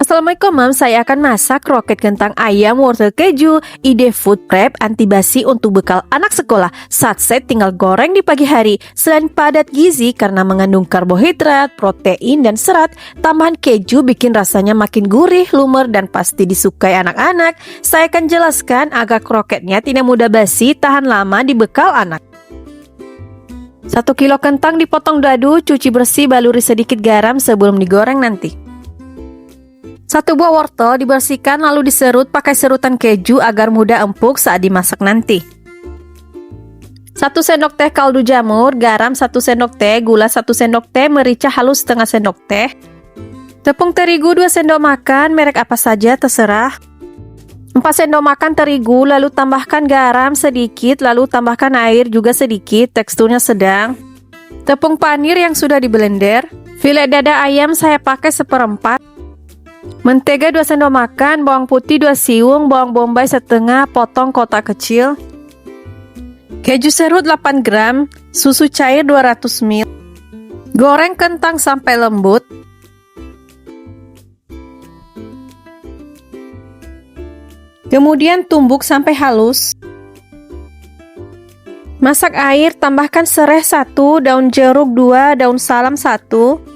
Assalamualaikum Mam, saya akan masak roket kentang ayam wortel keju. Ide food prep anti basi untuk bekal anak sekolah. Satset tinggal goreng di pagi hari. Selain padat gizi karena mengandung karbohidrat, protein, dan serat, tambahan keju bikin rasanya makin gurih, lumer, dan pasti disukai anak-anak. Saya akan jelaskan agar kroketnya tidak mudah basi, tahan lama di bekal anak. 1 kilo kentang dipotong dadu, cuci bersih, baluri sedikit garam sebelum digoreng nanti. 1 buah wortel dibersihkan lalu diserut pakai serutan keju agar mudah empuk saat dimasak nanti. 1 sendok teh kaldu jamur, garam 1 sendok teh, gula 1 sendok teh, merica halus setengah sendok teh, tepung terigu 2 sendok makan, merek apa saja terserah, 4 sendok makan terigu, lalu tambahkan garam sedikit, lalu tambahkan air juga sedikit, teksturnya sedang, tepung panir yang sudah diblender, filet dada ayam saya pakai 1/4, mentega 2 sendok makan, bawang putih 2 siung, bawang bombay setengah, potong kotak kecil, keju serut 8 gram, susu cair 200 ml. Goreng kentang sampai lembut. Kemudian tumbuk sampai halus. Masak air, tambahkan serai 1, daun jeruk 2, daun salam 1.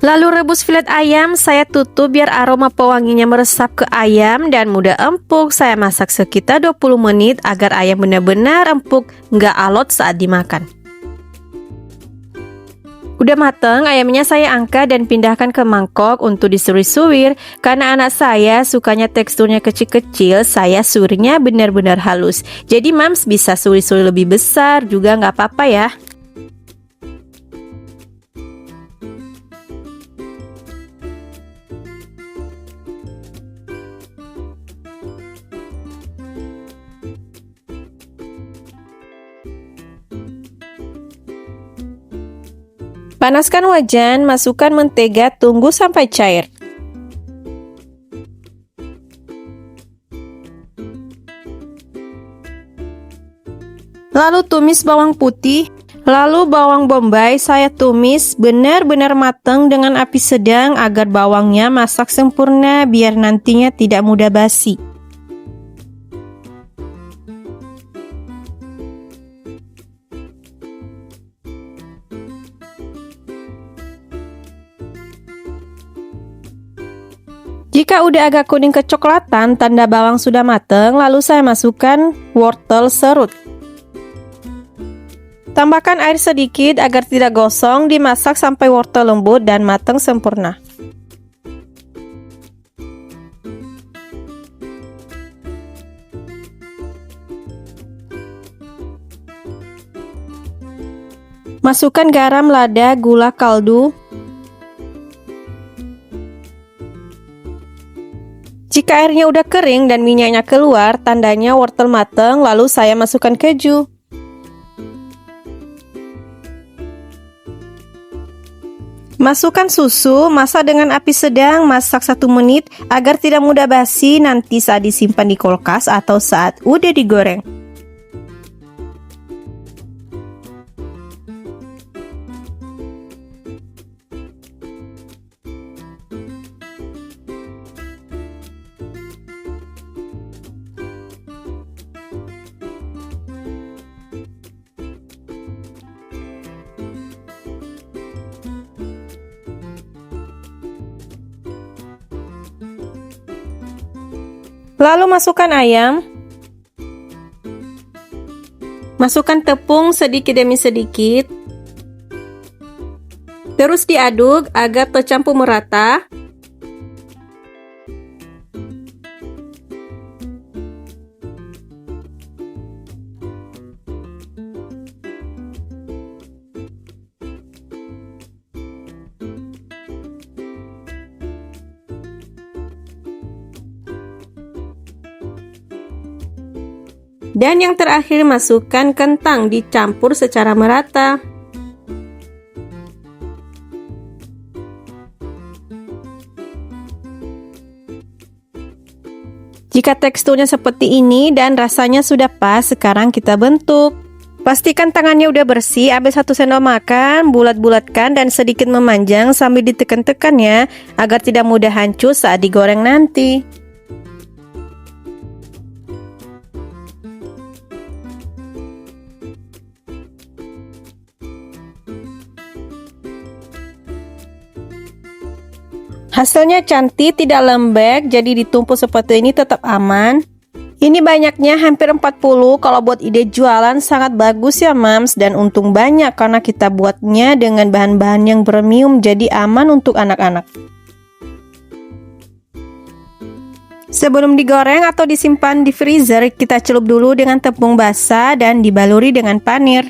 Lalu rebus filet ayam, saya tutup biar aroma pewanginya meresap ke ayam dan mudah empuk. Saya masak sekitar 20 menit agar ayam benar-benar empuk, nggak alot saat dimakan. Udah mateng, ayamnya saya angkat dan pindahkan ke mangkok untuk disuir-suir. Karena anak saya sukanya teksturnya kecil-kecil, saya suirnya benar-benar halus. Jadi Mams bisa suir-suir lebih besar juga nggak apa-apa ya. Panaskan wajan, masukkan mentega, tunggu sampai cair. Lalu tumis bawang putih, lalu bawang bombay saya tumis benar-benar matang dengan api sedang agar bawangnya masak sempurna biar nantinya tidak mudah basi. Jika udah agak kuning kecoklatan, tanda bawang sudah matang, lalu saya masukkan wortel serut. Tambahkan air sedikit agar tidak gosong, dimasak sampai wortel lembut dan matang sempurna. Masukkan garam, lada, gula, kaldu. Jika airnya udah kering dan minyaknya keluar, tandanya wortel matang, lalu saya masukkan keju. Masukkan susu, masak dengan api sedang, masak 1 menit agar tidak mudah basi nanti saat disimpan di kulkas atau saat udah digoreng. Lalu masukkan ayam. Masukkan tepung sedikit demi sedikit. Terus diaduk agar tercampur merata. Dan yang terakhir, masukkan kentang, dicampur secara merata. Jika teksturnya seperti ini dan rasanya sudah pas, sekarang kita bentuk. Pastikan tangannya udah bersih, ambil 1 sendok makan, bulat-bulatkan dan sedikit memanjang sambil ditekan-tekan ya, agar tidak mudah hancur saat digoreng nanti. Hasilnya cantik, tidak lembek, jadi ditumpuk seperti ini tetap aman. Ini banyaknya hampir 40, kalau buat ide jualan sangat bagus ya mams, dan untung banyak karena kita buatnya dengan bahan-bahan yang premium, jadi aman untuk anak-anak. Sebelum digoreng atau disimpan di freezer, kita celup dulu dengan tepung basah dan dibaluri dengan panir.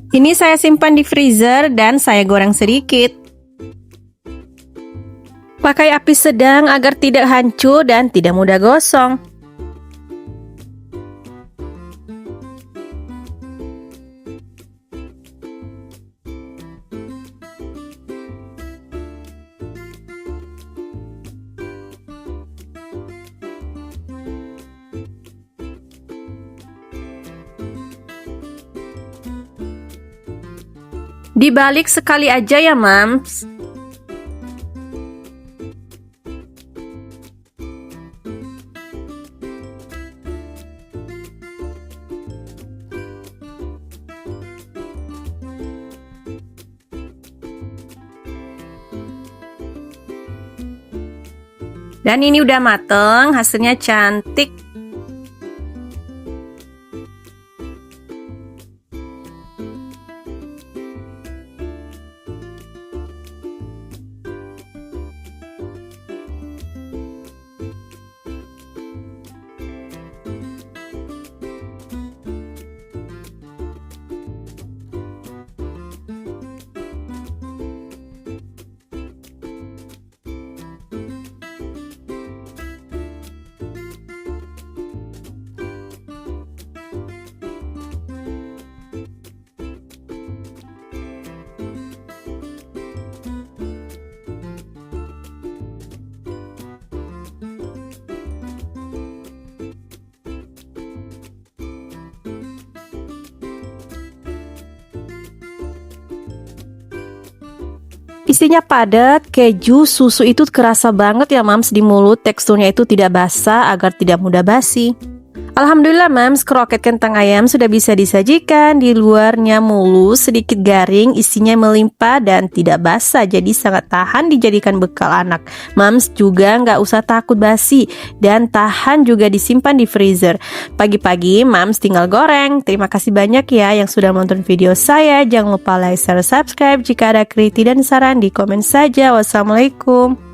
Ini saya simpan di freezer dan saya goreng sedikit. Pakai api sedang agar tidak hancur dan tidak mudah gosong. Dibalik sekali aja ya mams. Dan ini udah mateng, hasilnya cantik. Isinya padat, keju, susu itu kerasa banget ya mams di mulut, teksturnya itu tidak basah agar tidak mudah basi. Alhamdulillah mams, kroket kentang ayam sudah bisa disajikan, di luarnya mulus, sedikit garing, isinya melimpah dan tidak basah, jadi sangat tahan dijadikan bekal anak. Mams juga nggak usah takut basi, dan tahan juga disimpan di freezer. Pagi-pagi mams tinggal goreng. Terima kasih banyak ya yang sudah menonton video saya, jangan lupa like, share, subscribe, jika ada kritik dan saran di komen saja. Wassalamualaikum.